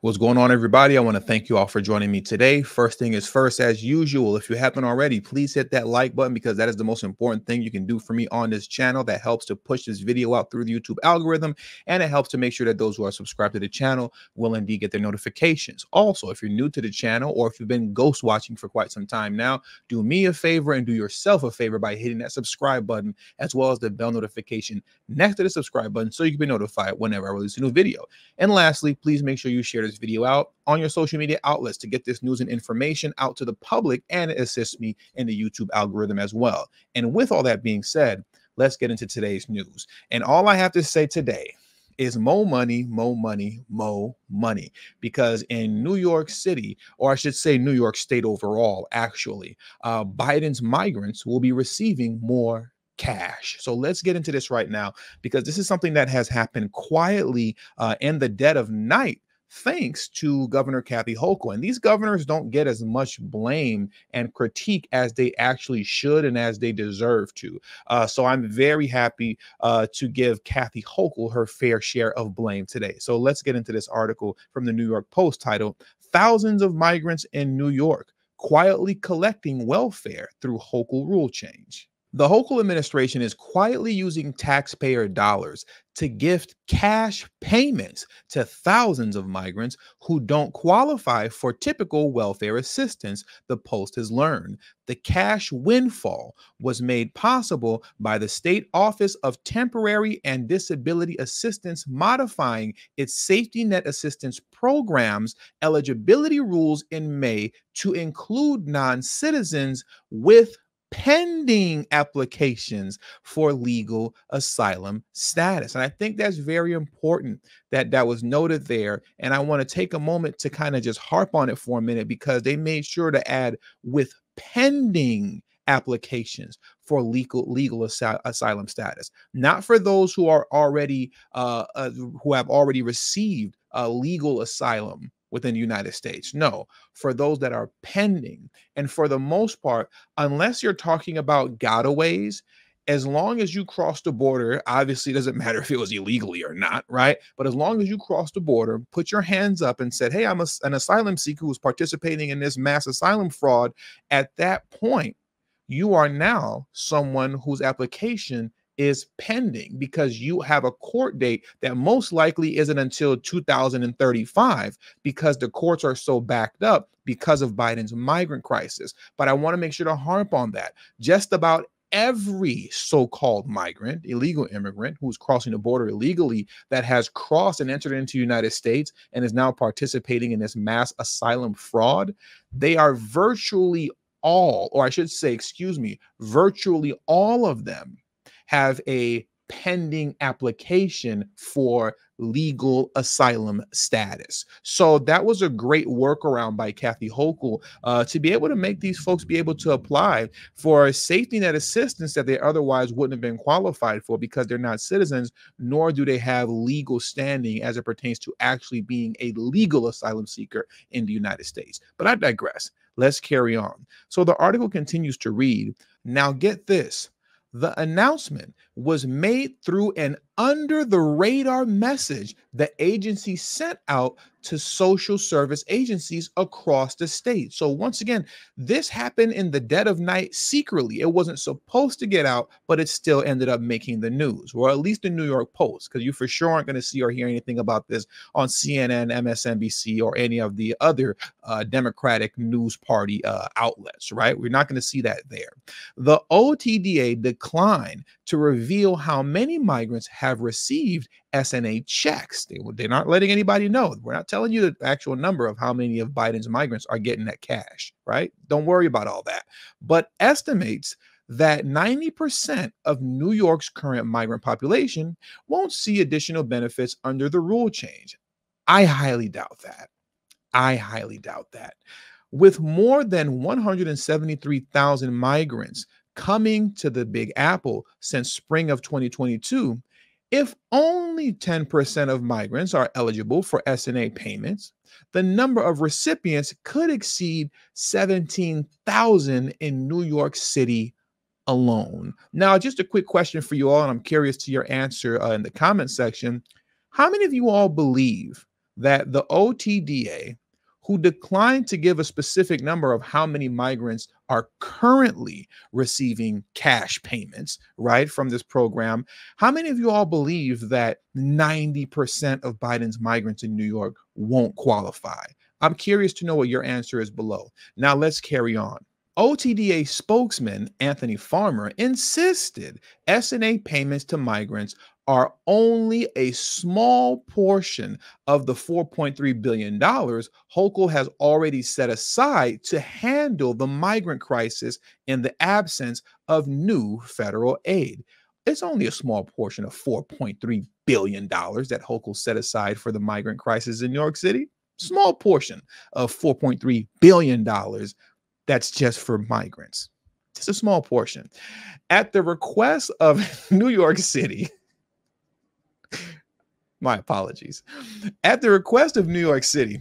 What's going on, everybody? I want to thank you all for joining me today. First thing is first, as usual, if you haven't already, please hit that like button because that is the most important thing you can do for me on this channel. That helps to push this video out through the YouTube algorithm, and it helps to make sure that those who are subscribed to the channel will indeed get their notifications. Also, if you're new to the channel or if you've been ghost watching for quite some time now, do me a favor and do yourself a favor by hitting that subscribe button as well as the bell notification next to the subscribe button so you can be notified whenever I release a new video. And lastly, please make sure you share this video out on your social media outlets to get this news and information out to the public, and it assists me in the YouTube algorithm as well. And with all that being said, let's get into today's news. And all I have to say today is mo money, mo money, mo money. Because in New York City, or I should say New York State overall, actually, Biden's migrants will be receiving more cash. So let's get into this right now, because this is something that has happened quietly in the dead of night, thanks to Governor Kathy Hochul. And these governors don't get as much blame and critique as they actually should and as they deserve to. So I'm very happy to give Kathy Hochul her fair share of blame today. So let's get into this article from the New York Post titled, "Thousands of Migrants in New York Quietly Collecting Welfare Through Hochul Rule Change." The Hochul administration is quietly using taxpayer dollars to gift cash payments to thousands of migrants who don't qualify for typical welfare assistance, the Post has learned. The cash windfall was made possible by the State Office of Temporary and Disability Assistance modifying its safety net assistance program's eligibility rules in May to include non-citizens with pending applications for legal asylum status. And I think that's very important that that was noted there. And I want to take a moment to kind of just harp on it for a minute, because they made sure to add with pending applications for legal asylum status, not for those who are already who have already received legal asylum within the United States. No, for those that are pending. And for the most part, unless you're talking about gotaways, as long as you cross the border, obviously it doesn't matter if it was illegally or not, right? But as long as you cross the border, put your hands up and said, hey, I'm an asylum seeker who's participating in this mass asylum fraud, at that point, you are now someone whose application is pending, because you have a court date that most likely isn't until 2035, because the courts are so backed up because of Biden's migrant crisis. But I want to make sure to harp on that. Just about every so-called migrant, illegal immigrant who's crossing the border illegally, that has crossed and entered into the United States and is now participating in this mass asylum fraud, they are virtually all, or I should say, excuse me, virtually all of them have a pending application for legal asylum status. So that was a great workaround by Kathy Hochul to be able to make these folks be able to apply for safety net assistance that they otherwise wouldn't have been qualified for, because they're not citizens, nor do they have legal standing as it pertains to actually being a legal asylum seeker in the United States. But I digress. Let's carry on. So the article continues to read, now get this. The announcement was made through an under-the-radar message the agency sent out to social service agencies across the state. So once again, this happened in the dead of night secretly. It wasn't supposed to get out, but it still ended up making the news, or at least the New York Post, because you for sure aren't going to see or hear anything about this on CNN, MSNBC, or any of the other Democratic news party outlets, right? We're not going to see that there. The OTDA declined to reveal how many migrants have received SNA checks. They're not letting anybody know. We're not telling you the actual number of how many of Biden's migrants are getting that cash, right? Don't worry about all that. But estimates that 90% of New York's current migrant population won't see additional benefits under the rule change. I highly doubt that. I highly doubt that. With more than 173,000 migrants coming to the Big Apple since spring of 2022, if only 10% of migrants are eligible for SNA payments, the number of recipients could exceed 17,000 in New York City alone. Now, just a quick question for you all, and I'm curious to your answer in the comment section. How many of you all believe that the OTDA, who declined to give a specific number of how many migrants are currently receiving cash payments, right, from this program, how many of you all believe that 90% of Biden's migrants in New York won't qualify? I'm curious to know what your answer is below. Now let's carry on. OTDA spokesman Anthony Farmer insisted S&A payments to migrants are only a small portion of the $4.3 billion Hochul has already set aside to handle the migrant crisis in the absence of new federal aid. It's only a small portion of $4.3 billion that Hochul set aside for the migrant crisis in New York City. Small portion of $4.3 billion that's just for migrants. Just a small portion. At the request of New York City, my apologies. At the request of New York City,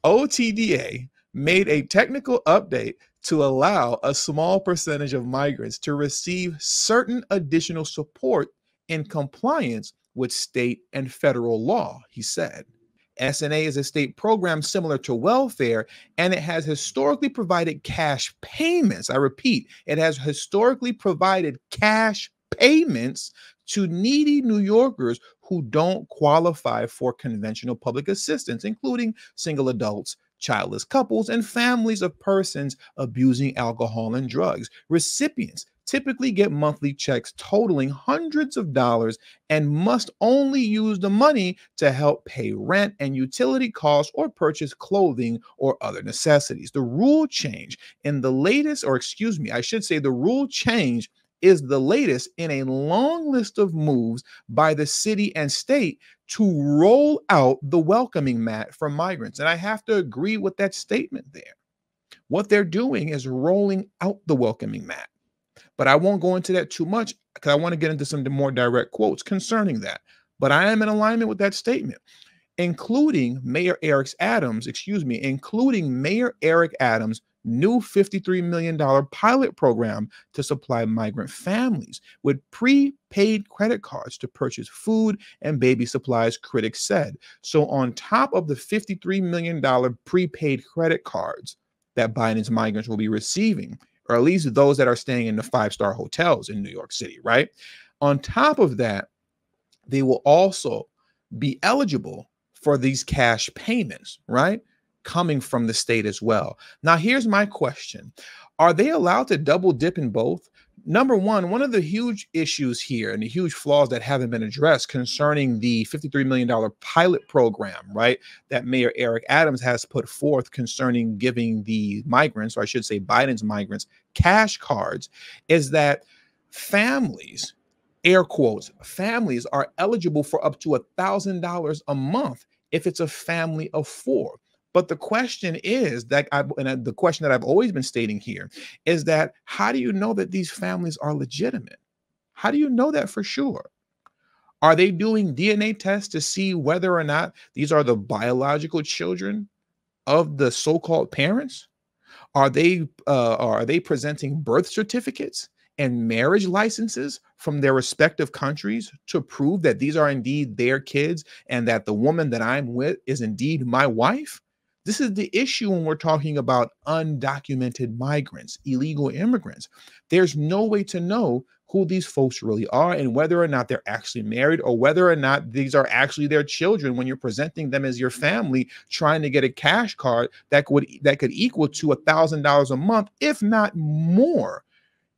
OTDA made a technical update to allow a small percentage of migrants to receive certain additional support in compliance with state and federal law, he said. S&A is a state program similar to welfare, and it has historically provided cash payments. I repeat, it has historically provided cash payments to needy New Yorkers who don't qualify for conventional public assistance, including single adults, childless couples, and families of persons abusing alcohol and drugs. Recipients typically get monthly checks totaling hundreds of dollars and must only use the money to help pay rent and utility costs or purchase clothing or other necessities. The rule change in the latest, or excuse me, I should say the rule change is the latest in a long list of moves by the city and state to roll out the welcoming mat for migrants. And I have to agree with that statement there. What they're doing is rolling out the welcoming mat. But I won't go into that too much because I want to get into some more direct quotes concerning that. But I am in alignment with that statement, including Mayor Eric Adams' new $53 million pilot program to supply migrant families with prepaid credit cards to purchase food and baby supplies, critics said. So on top of the $53 million prepaid credit cards that Biden's migrants will be receiving, or at least those that are staying in the five-star hotels in New York City, right? On top of that, they will also be eligible for these cash payments, right? Coming from the state as well. Now, here's my question. Are they allowed to double dip in both? Number one of the huge issues here and the huge flaws that haven't been addressed concerning the $53 million pilot program, right, that Mayor Eric Adams has put forth concerning giving the migrants, or I should say Biden's migrants, cash cards, is that families, air quotes, families are eligible for up to $1,000 a month if it's a family of four. But the question is the question that I've always been stating here is that how do you know that these families are legitimate? How do you know that for sure? Are they doing DNA tests to see whether or not these are the biological children of the so-called parents? Are they presenting birth certificates and marriage licenses from their respective countries to prove that these are indeed their kids and that the woman that I'm with is indeed my wife? This is the issue when we're talking about undocumented migrants, illegal immigrants. There's no way to know who these folks really are and whether or not they're actually married or whether or not these are actually their children when you're presenting them as your family trying to get a cash card that could equal to $1,000 a month, if not more,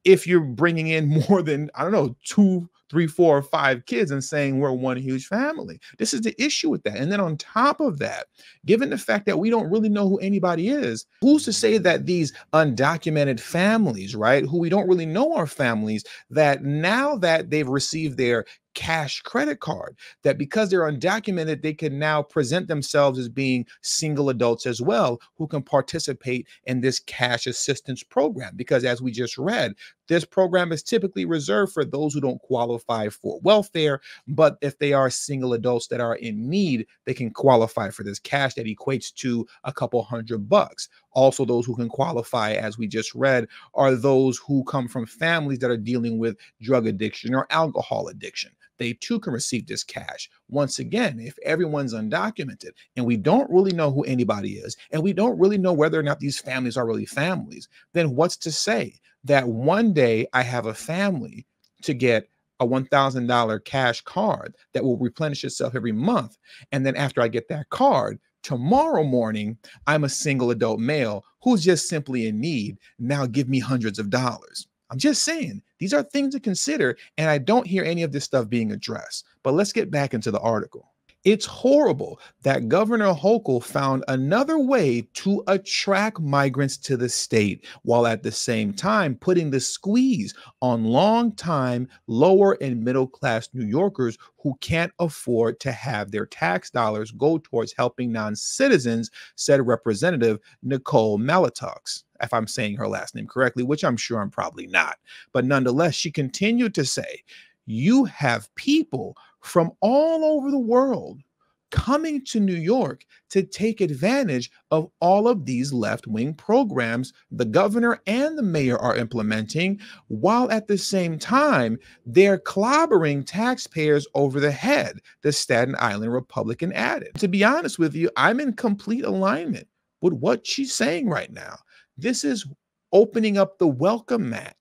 if you're bringing in more than, I don't know, 2, 3, 4, or 5 kids and saying we're one huge family. This is the issue with that. And then on top of that, given the fact that we don't really know who anybody is, who's to say that these undocumented families, right, who we don't really know are families, that now that they've received their cash credit card, that because they're undocumented, they can now present themselves as being single adults as well, who can participate in this cash assistance program. Because as we just read, this program is typically reserved for those who don't qualify for welfare, but if they are single adults that are in need, they can qualify for this cash that equates to a couple $100. Also, those who can qualify, as we just read, are those who come from families that are dealing with drug addiction or alcohol addiction. they too can receive this cash. Once again, if everyone's undocumented and we don't really know who anybody is, and we don't really know whether or not these families are really families, then what's to say that one day I have a family to get a $1,000 cash card that will replenish itself every month. And then after I get that card, tomorrow morning, I'm a single adult male who's just simply in need. Now give me hundreds of dollars. I'm just saying, these are things to consider, and I don't hear any of this stuff being addressed. But let's get back into the article. It's horrible that Governor Hochul found another way to attract migrants to the state, while at the same time putting the squeeze on long-time lower and middle-class New Yorkers who can't afford to have their tax dollars go towards helping non-citizens, said Representative Nicole Malatox, if I'm saying her last name correctly, which I'm sure I'm probably not. But nonetheless, she continued to say, you have people from all over the world coming to New York to take advantage of all of these left-wing programs the governor and the mayor are implementing, while at the same time, they're clobbering taxpayers over the head, the Staten Island Republican added. To be honest with you, I'm in complete alignment with what she's saying right now. This is opening up the welcome mat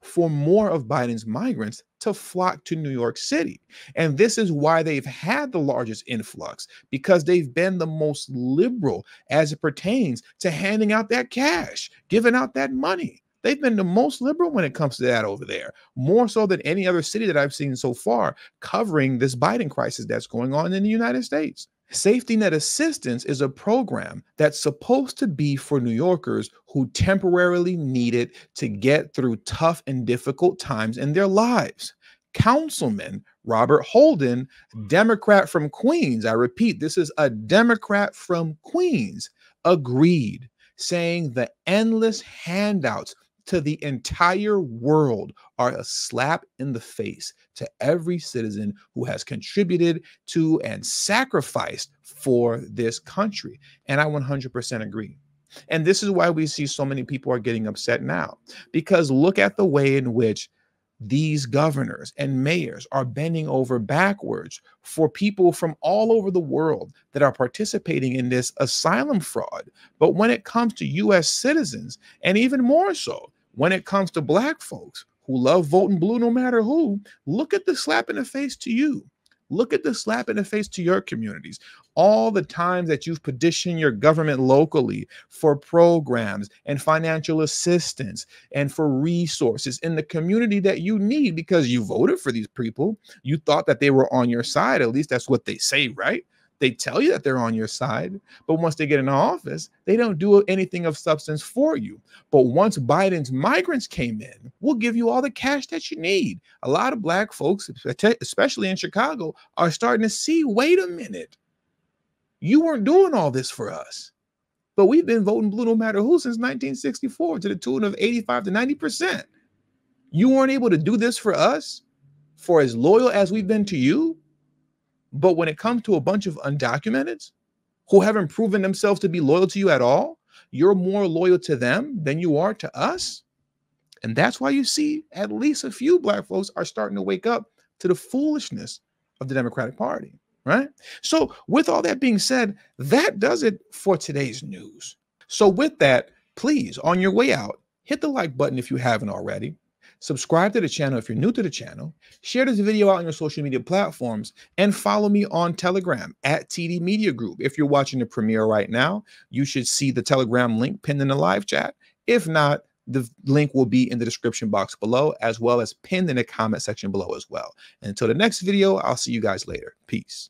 for more of Biden's migrants to flock to New York City. And this is why they've had the largest influx, because they've been the most liberal as it pertains to handing out that cash, giving out that money. They've been the most liberal when it comes to that over there, more so than any other city that I've seen so far covering this Biden crisis that's going on in the United States. Safety Net Assistance is a program that's supposed to be for New Yorkers who temporarily need it to get through tough and difficult times in their lives. Councilman Robert Holden, Democrat from Queens, I repeat, this is a Democrat from Queens, agreed, saying the endless handouts to the entire world are a slap in the face to every citizen who has contributed to and sacrificed for this country. And I 100% agree. And this is why we see so many people are getting upset now, because look at the way in which these governors and mayors are bending over backwards for people from all over the world that are participating in this asylum fraud. But when it comes to U.S. citizens, and even more so, when it comes to Black folks who love voting blue no matter who, look at the slap in the face to you. Look at the slap in the face to your communities. All the times that you've petitioned your government locally for programs and financial assistance and for resources in the community that you need because you voted for these people. You thought that they were on your side. At least that's what they say, right? They tell you that they're on your side, but once they get in office, they don't do anything of substance for you. But once Biden's migrants came in, we'll give you all the cash that you need. A lot of Black folks, especially in Chicago, are starting to see, wait a minute, you weren't doing all this for us, but we've been voting blue no matter who since 1964 to the tune of 85 to 90%. You weren't able to do this for us, for as loyal as we've been to you. But when it comes to a bunch of undocumenteds who haven't proven themselves to be loyal to you at all, you're more loyal to them than you are to us. And that's why you see at least a few Black folks are starting to wake up to the foolishness of the Democratic Party, right? So with all that being said, that does it for today's news. So with that, please, on your way out, hit the like button if you haven't already. Subscribe to the channel if you're new to the channel, share this video out on your social media platforms, and follow me on Telegram at TD Media Group. If you're watching the premiere right now, you should see the Telegram link pinned in the live chat. If not, the link will be in the description box below, as well as pinned in the comment section below as well. And until the next video, I'll see you guys later. Peace.